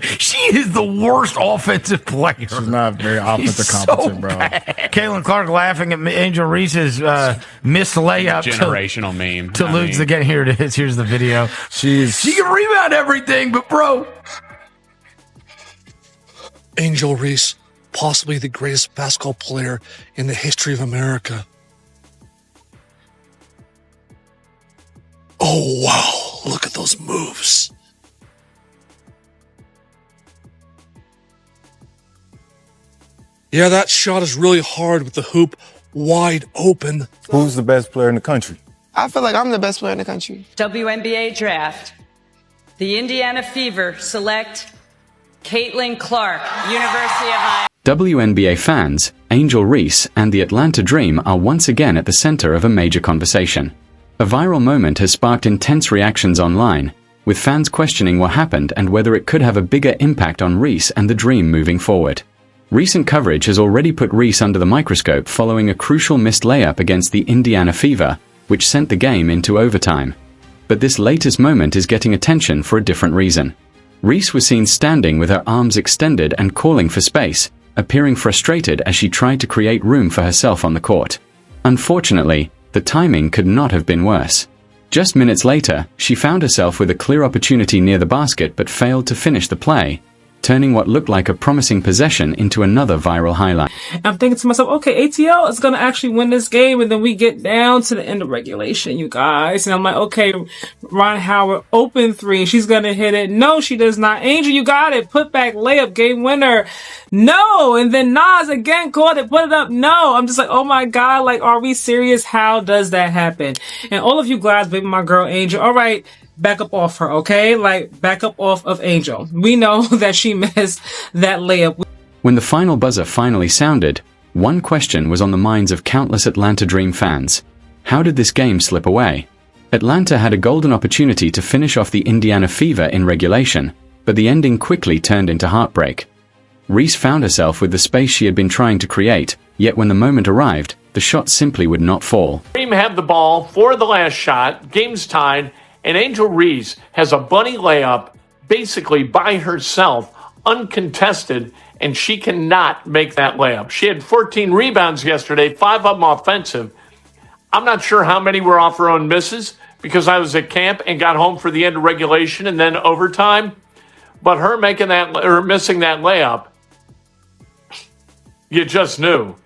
She is the worst offensive player. She's not very offensive competent, bro. Caitlin Clark laughing at Angel Reese's missed layup. Generational meme. To lose the game. Here it is. Here's the video. She can rebound everything, but bro. Angel Reese, possibly the greatest basketball player in the history of America. Oh, wow. Look at those moves. Yeah, that shot is really hard with the hoop wide open. Who's the best player in the country? I feel like I'm the best player in the country. WNBA draft. The Indiana Fever select Caitlin Clark, University of Iowa. WNBA fans, Angel Reese, and the Atlanta Dream are once again at the center of a major conversation. A viral moment has sparked intense reactions online, with fans questioning what happened and whether it could have a bigger impact on Reese and the Dream moving forward. Recent coverage has already put Reese under the microscope following a crucial missed layup against the Indiana Fever, which sent the game into overtime. But this latest moment is getting attention for a different reason. Reese was seen standing with her arms extended and calling for space, appearing frustrated as she tried to create room for herself on the court. Unfortunately, the timing could not have been worse. Just minutes later, she found herself with a clear opportunity near the basket but failed to finish the play, turning what looked like a promising possession into another viral highlight. I'm thinking to myself, okay, ATL is going to actually win this game, and then we get down to the end of regulation, you guys. And I'm like, okay, Ron Howard, open three. She's going to hit it. No, she does not. Angel, you got it. Put back layup, game winner. No. And then Nas again caught it, put it up. No. I'm just like, oh my God, like, are we serious? How does that happen? And all of you guys, baby, my girl, Angel, all right, back up off her, okay? Like, back up off of Angel. We know that she missed that layup. When the final buzzer finally sounded, one question was on the minds of countless Atlanta Dream fans. How did this game slip away? Atlanta had a golden opportunity to finish off the Indiana Fever in regulation, but the ending quickly turned into heartbreak. Reese found herself with the space she had been trying to create, yet when the moment arrived, the shot simply would not fall. Dream had the ball for the last shot, game's tied, and Angel Reese has a bunny layup basically by herself, uncontested, and she cannot make that layup. She had 14 rebounds yesterday, 5 of them offensive. I'm not sure how many were off her own misses because I was at camp and got home for the end of regulation and then overtime. But her making that or missing that layup, you just knew.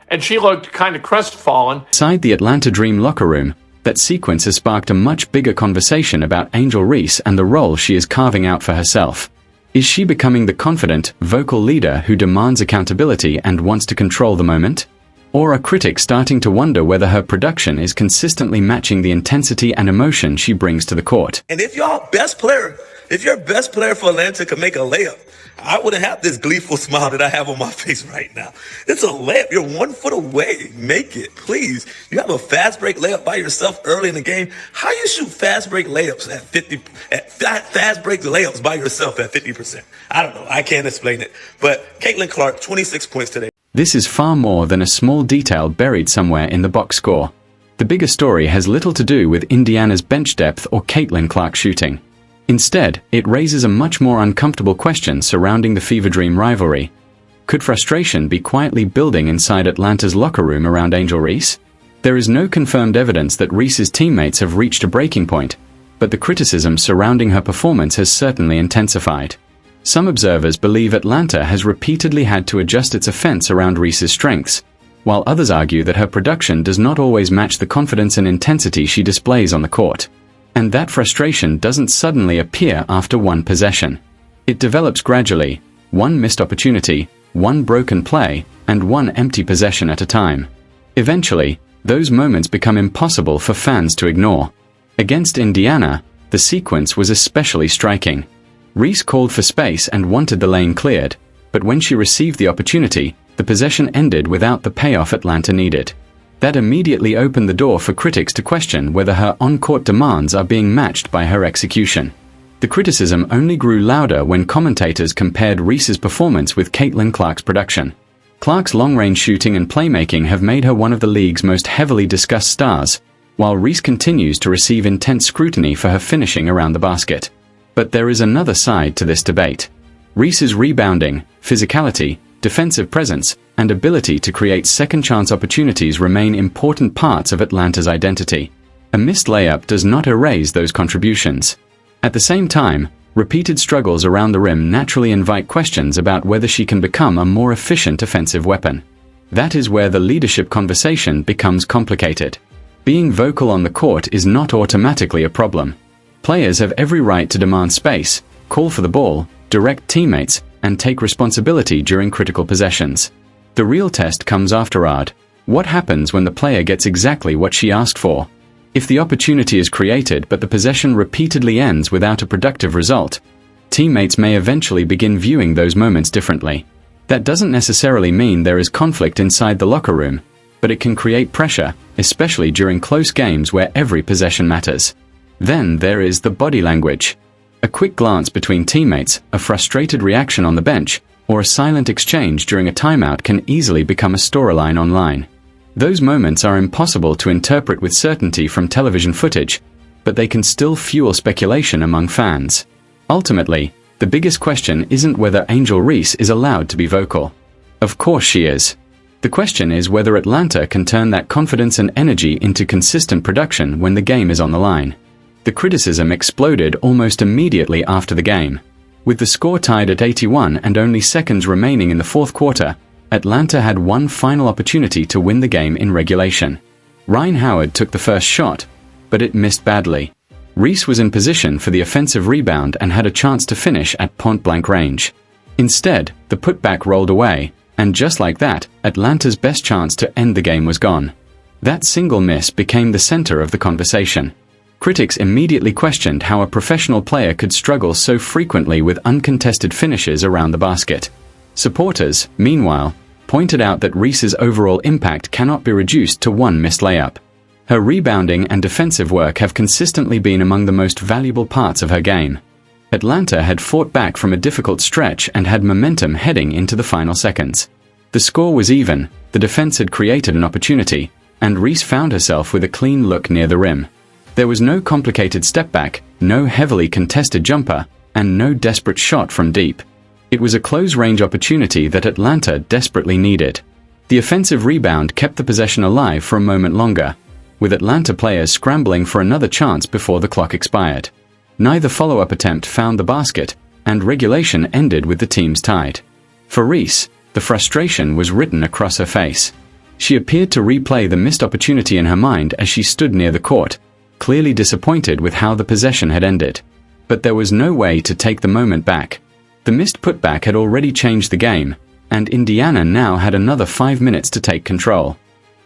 And she looked kind of crestfallen. Inside the Atlanta Dream locker room, that sequence has sparked a much bigger conversation about Angel Reese and the role she is carving out for herself. Is she becoming the confident, vocal leader who demands accountability and wants to control the moment? Or are critics starting to wonder whether her production is consistently matching the intensity and emotion she brings to the court? And if your best player for Atlanta could make a layup, I wouldn't have this gleeful smile that I have on my face right now. It's a layup. You're 1 foot away. Make it, please. You have a fast break layup by yourself early in the game. How you shoot fast break layups fast break layups by yourself at 50%? I don't know. I can't explain it. But Caitlin Clark, 26 points today. This is far more than a small detail buried somewhere in the box score. The bigger story has little to do with Indiana's bench depth or Caitlin Clark shooting. Instead, it raises a much more uncomfortable question surrounding the Fever Dream rivalry. Could frustration be quietly building inside Atlanta's locker room around Angel Reese? There is no confirmed evidence that Reese's teammates have reached a breaking point, but the criticism surrounding her performance has certainly intensified. Some observers believe Atlanta has repeatedly had to adjust its offense around Reese's strengths, while others argue that her production does not always match the confidence and intensity she displays on the court. And that frustration doesn't suddenly appear after one possession. It develops gradually, one missed opportunity, one broken play, and one empty possession at a time. Eventually, those moments become impossible for fans to ignore. Against Indiana, the sequence was especially striking. Reese called for space and wanted the lane cleared, but when she received the opportunity, the possession ended without the payoff Atlanta needed. That immediately opened the door for critics to question whether her on-court demands are being matched by her execution. The criticism only grew louder when commentators compared Reese's performance with Caitlin Clark's production. Clark's long-range shooting and playmaking have made her one of the league's most heavily discussed stars, while Reese continues to receive intense scrutiny for her finishing around the basket. But there is another side to this debate. Reese's rebounding, physicality, defensive presence, and ability to create second-chance opportunities remain important parts of Atlanta's identity. A missed layup does not erase those contributions. At the same time, repeated struggles around the rim naturally invite questions about whether she can become a more efficient offensive weapon. That is where the leadership conversation becomes complicated. Being vocal on the court is not automatically a problem. Players have every right to demand space, call for the ball, direct teammates, and take responsibility during critical possessions. The real test comes afterward. What happens when the player gets exactly what she asked for? If the opportunity is created but the possession repeatedly ends without a productive result, teammates may eventually begin viewing those moments differently. That doesn't necessarily mean there is conflict inside the locker room, but it can create pressure, especially during close games where every possession matters. Then there is the body language. A quick glance between teammates, a frustrated reaction on the bench, or a silent exchange during a timeout can easily become a storyline online. Those moments are impossible to interpret with certainty from television footage, but they can still fuel speculation among fans. Ultimately, the biggest question isn't whether Angel Reese is allowed to be vocal. Of course she is. The question is whether Atlanta can turn that confidence and energy into consistent production when the game is on the line. The criticism exploded almost immediately after the game. With the score tied at 81 and only seconds remaining in the fourth quarter, Atlanta had one final opportunity to win the game in regulation. Ryan Howard took the first shot, but it missed badly. Reese was in position for the offensive rebound and had a chance to finish at point-blank range. Instead, the putback rolled away, and just like that, Atlanta's best chance to end the game was gone. That single miss became the center of the conversation. Critics immediately questioned how a professional player could struggle so frequently with uncontested finishes around the basket. Supporters, meanwhile, pointed out that Reese's overall impact cannot be reduced to one missed layup. Her rebounding and defensive work have consistently been among the most valuable parts of her game. Atlanta had fought back from a difficult stretch and had momentum heading into the final seconds. The score was even, the defense had created an opportunity, and Reese found herself with a clean look near the rim. There was no complicated step back, no heavily contested jumper, and no desperate shot from deep. It was a close-range opportunity that Atlanta desperately needed. The offensive rebound kept the possession alive for a moment longer, with Atlanta players scrambling for another chance before the clock expired. Neither follow-up attempt found the basket, and regulation ended with the teams tied. For Reese, the frustration was written across her face. She appeared to replay the missed opportunity in her mind as she stood near the court, clearly disappointed with how the possession had ended. But there was no way to take the moment back. The missed putback had already changed the game, and Indiana now had another 5 minutes to take control.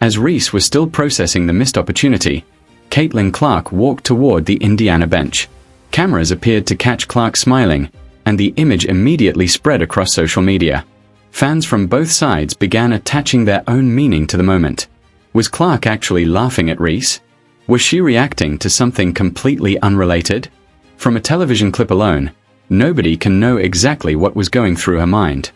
As Reese was still processing the missed opportunity, Caitlin Clark walked toward the Indiana bench. Cameras appeared to catch Clark smiling, and the image immediately spread across social media. Fans from both sides began attaching their own meaning to the moment. Was Clark actually laughing at Reese? Was she reacting to something completely unrelated? From a television clip alone, nobody can know exactly what was going through her mind.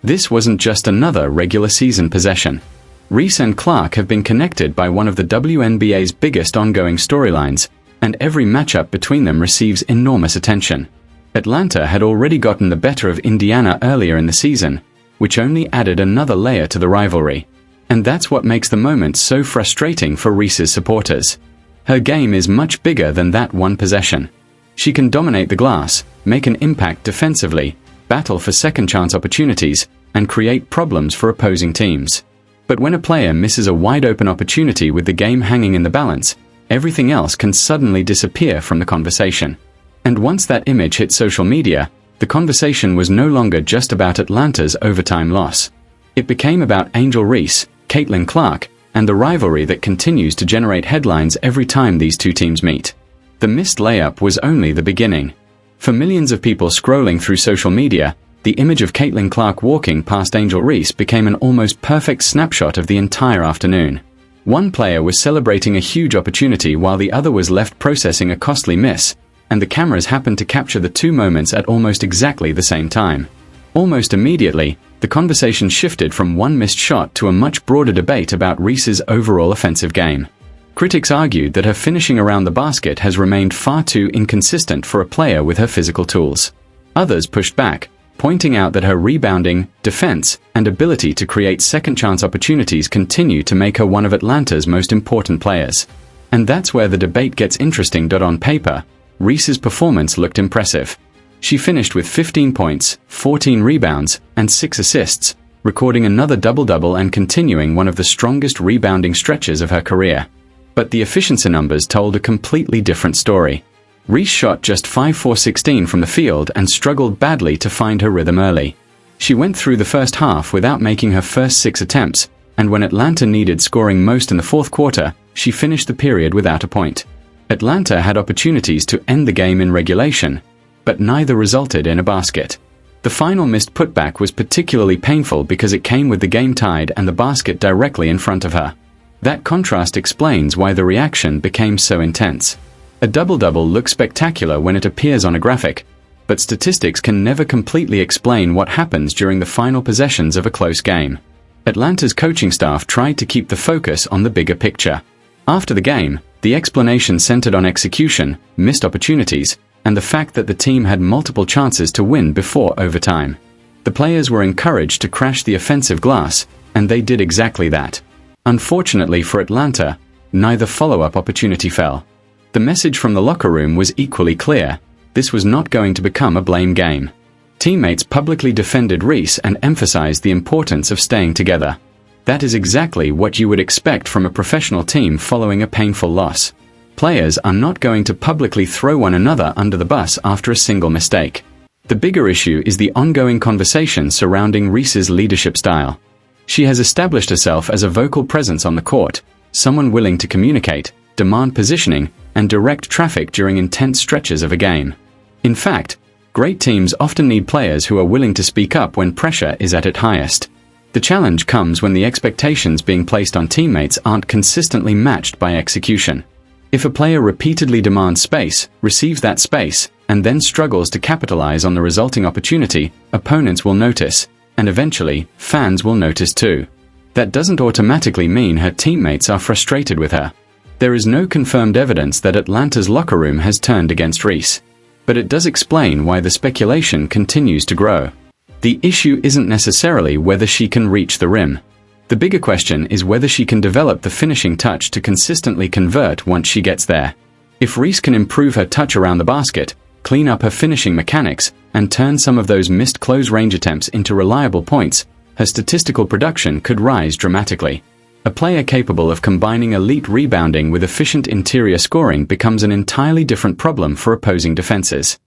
This wasn't just another regular season possession. Reese and Clark have been connected by one of the WNBA's biggest ongoing storylines, and every matchup between them receives enormous attention. Atlanta had already gotten the better of Indiana earlier in the season, which only added another layer to the rivalry. And that's what makes the moment so frustrating for Reese's supporters. Her game is much bigger than that one possession. She can dominate the glass, make an impact defensively, battle for second-chance opportunities, and create problems for opposing teams. But when a player misses a wide-open opportunity with the game hanging in the balance, everything else can suddenly disappear from the conversation. And once that image hit social media, the conversation was no longer just about Atlanta's overtime loss. It became about Angel Reese, Caitlin Clark, and the rivalry that continues to generate headlines every time these two teams meet. The missed layup was only the beginning. For millions of people scrolling through social media, the image of Caitlin Clark walking past Angel Reese became an almost perfect snapshot of the entire afternoon. One player was celebrating a huge opportunity while the other was left processing a costly miss, and the cameras happened to capture the two moments at almost exactly the same time. Almost immediately, the conversation shifted from one missed shot to a much broader debate about Reese's overall offensive game. Critics argued that her finishing around the basket has remained far too inconsistent for a player with her physical tools. Others pushed back, pointing out that her rebounding, defense, and ability to create second-chance opportunities continue to make her one of Atlanta's most important players. And that's where the debate gets interesting. On paper, Reese's performance looked impressive. She finished with 15 points, 14 rebounds, and 6 assists, recording another double-double and continuing one of the strongest rebounding stretches of her career. But the efficiency numbers told a completely different story. Reese shot just 5-for-16 from the field and struggled badly to find her rhythm early. She went through the first half without making her first 6 attempts, and when Atlanta needed scoring most in the fourth quarter, she finished the period without a point. Atlanta had opportunities to end the game in regulation, but neither resulted in a basket. The final missed putback was particularly painful because it came with the game tied and the basket directly in front of her. That contrast explains why the reaction became so intense. A double-double looks spectacular when it appears on a graphic, but statistics can never completely explain what happens during the final possessions of a close game. Atlanta's coaching staff tried to keep the focus on the bigger picture. After the game, the explanation centered on execution, missed opportunities, and the fact that the team had multiple chances to win before overtime. The players were encouraged to crash the offensive glass, and they did exactly that. Unfortunately for Atlanta, neither follow-up opportunity fell. The message from the locker room was equally clear: this was not going to become a blame game. Teammates publicly defended Reese and emphasized the importance of staying together. That is exactly what you would expect from a professional team following a painful loss. Players are not going to publicly throw one another under the bus after a single mistake. The bigger issue is the ongoing conversation surrounding Reese's leadership style. She has established herself as a vocal presence on the court, someone willing to communicate, demand positioning, and direct traffic during intense stretches of a game. In fact, great teams often need players who are willing to speak up when pressure is at its highest. The challenge comes when the expectations being placed on teammates aren't consistently matched by execution. If a player repeatedly demands space, receives that space, and then struggles to capitalize on the resulting opportunity, opponents will notice, and eventually, fans will notice too. That doesn't automatically mean her teammates are frustrated with her. There is no confirmed evidence that Atlanta's locker room has turned against Reese, but it does explain why the speculation continues to grow. The issue isn't necessarily whether she can reach the rim. The bigger question is whether she can develop the finishing touch to consistently convert once she gets there. If Reese can improve her touch around the basket, clean up her finishing mechanics, and turn some of those missed close-range attempts into reliable points, her statistical production could rise dramatically. A player capable of combining elite rebounding with efficient interior scoring becomes an entirely different problem for opposing defenses.